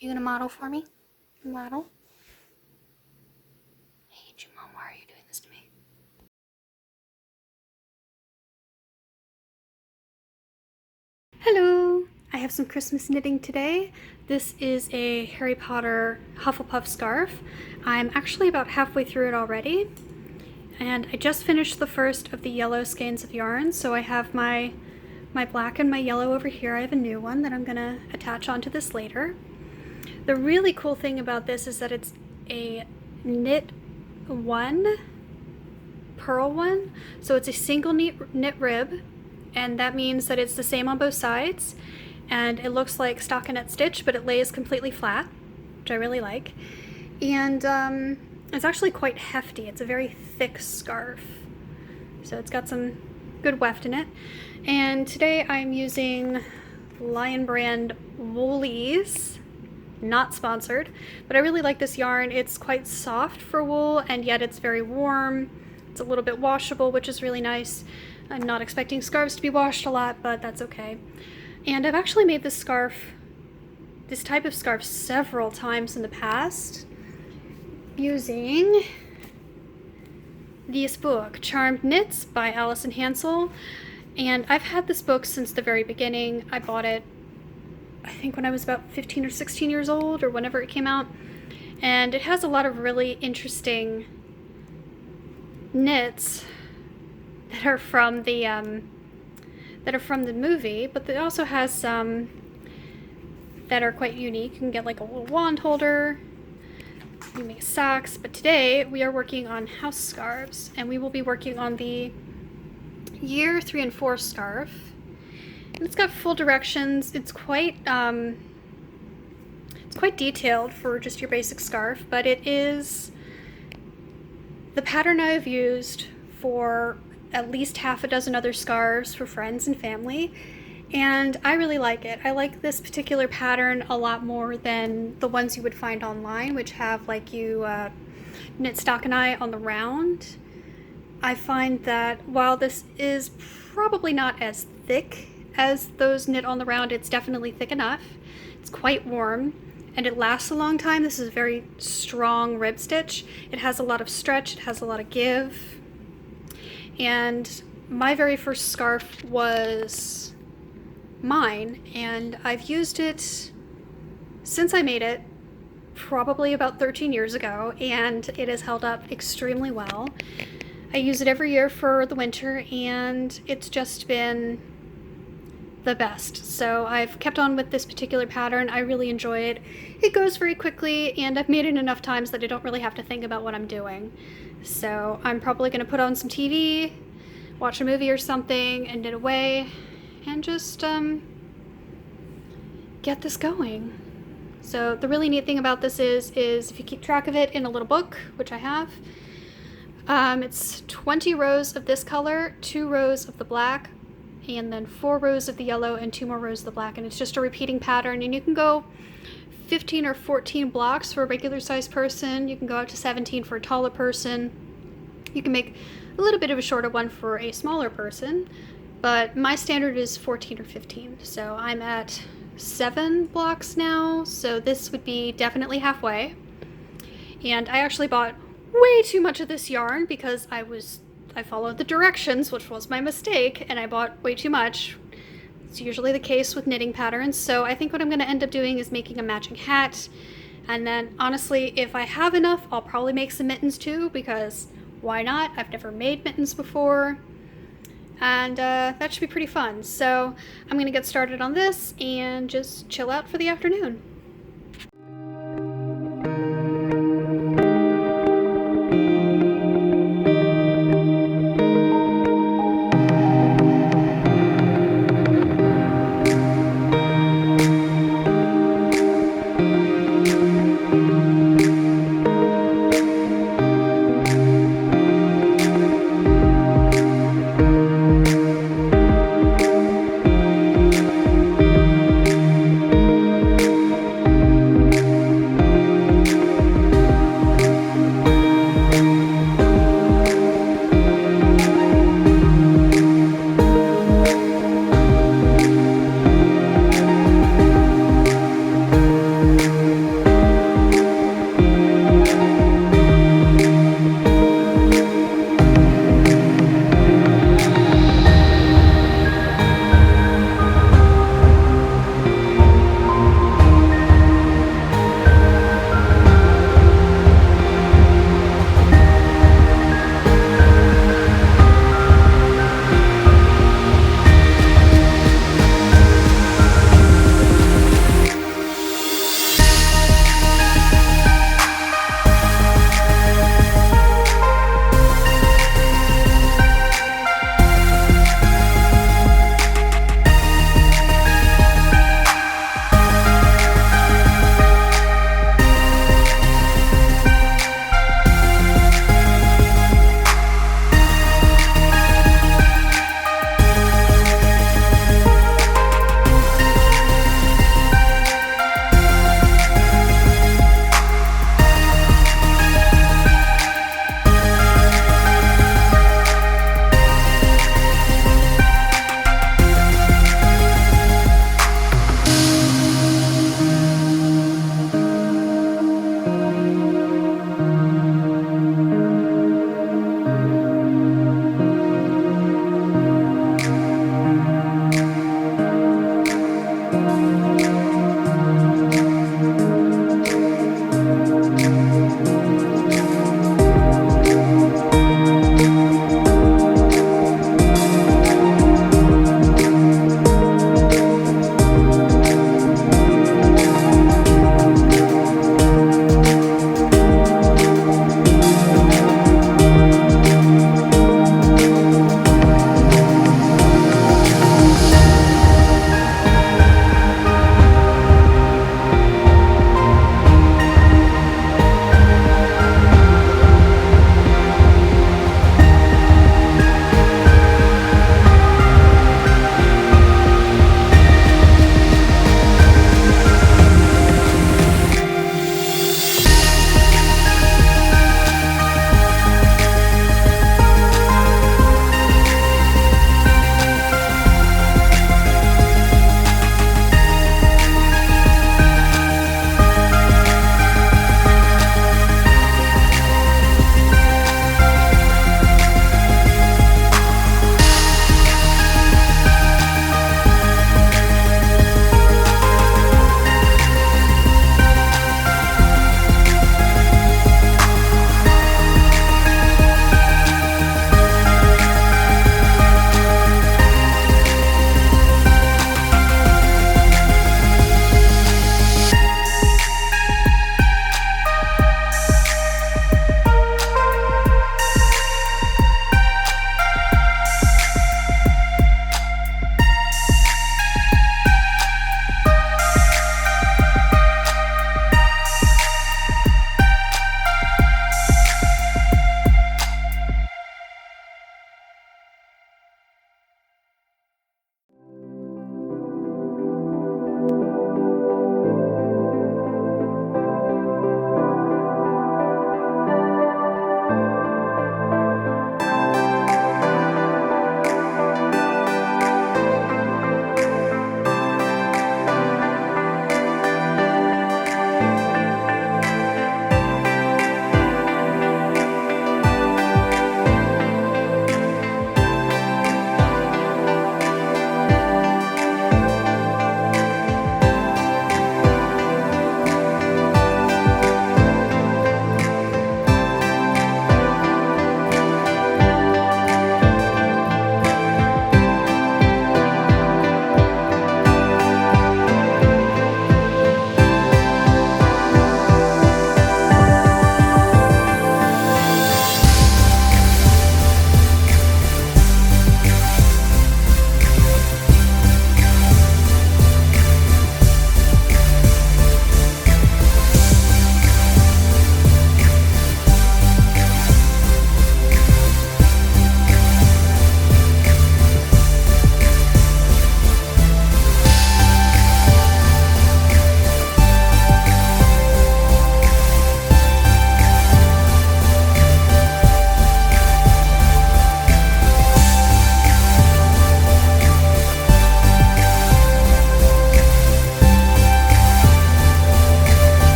You gonna model for me? Model? I hate you, Mom. Why are you doing this to me? Hello! I have some Christmas knitting today. This is a Harry Potter Hufflepuff scarf. I'm actually about halfway through it already. And I just finished the first of the yellow skeins of yarn, so I have my black and my yellow over here. I have a new one that I'm gonna attach onto this later. The really cool thing about this is that it's a knit one, purl one, so it's a single knit rib, and that means that it's the same on both sides, and it looks like stockinette stitch, but it lays completely flat, which I really like. And it's actually quite hefty. It's a very thick scarf, so it's got some good weft in it. And today I'm using Lion Brand Woolies. Not sponsored, but I really like this yarn. It's quite soft for wool, and yet it's very warm. It's a little bit washable, which is really nice. I'm not expecting scarves to be washed a lot, but that's okay. And I've actually made this type of scarf several times in the past using this book, Charmed Knits by Allison Hansel. And I've had this book since the very beginning. I bought it I think when I was about 15 or 16 years old, or whenever it came out, and it has a lot of really interesting knits that are from the movie, but it also has some that are quite unique. You can get like a little wand holder, you make socks, but today we are working on house scarves, and we will be working on the year 3 and 4 scarf. It's got full directions. It's quite detailed for just your basic scarf, but it is the pattern I've used for at least half a dozen other scarves for friends and family, and I really like it. I like this particular pattern a lot more than the ones you would find online, which have like you knit stockinette on the round. I find that while this is probably not as thick as those knit on the round, it's definitely thick enough. It's quite warm, and it lasts a long time. This is a very strong rib stitch. It has a lot of stretch, it has a lot of give. And my very first scarf was mine, and I've used it since I made it, probably about 13 years ago, and it has held up extremely well. I use it every year for the winter, and it's just been the best. So I've kept on with this particular pattern. I really enjoy it. It goes very quickly, and I've made it enough times that I don't really have to think about what I'm doing. So I'm probably going to put on some TV, watch a movie or something, and knit away, and just get this going. So the really neat thing about this is if you keep track of it in a little book, which I have, it's 20 rows of this color, 2 rows of the black, and then 4 rows of the yellow and 2 more rows of the black, and it's just a repeating pattern. And you can go 15 or 14 blocks for a regular sized person. You can go up to 17 for a taller person. You can make a little bit of a shorter one for a smaller person, but my standard is 14 or 15. So I'm at 7 blocks now, so this would be definitely halfway. And I actually bought way too much of this yarn because I followed the directions, which was my mistake, and I bought way too much. It's usually the case with knitting patterns, so I think what I'm going to end up doing is making a matching hat, and then honestly, if I have enough, I'll probably make some mittens too, because why not? I've never made mittens before, and that should be pretty fun. So I'm going to get started on this and just chill out for the afternoon.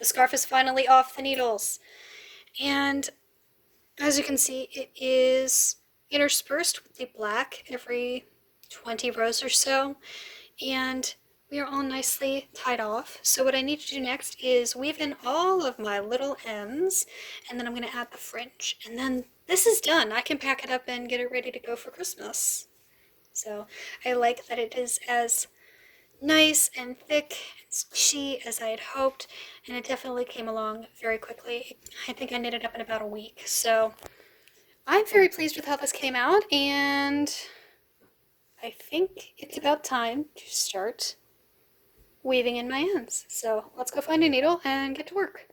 The scarf is finally off the needles. And as you can see, it is interspersed with the black every 20 rows or so. And we are all nicely tied off. So what I need to do next is weave in all of my little ends, and then I'm going to add the fringe. And then this is done. I can pack it up and get it ready to go for Christmas. So I like that it is as nice and thick and squishy as I had hoped, and it definitely came along very quickly. I think I knit it up in about a week. So I'm very pleased with how this came out, and I think it's about time to start weaving in my ends. So let's go find a needle and get to work.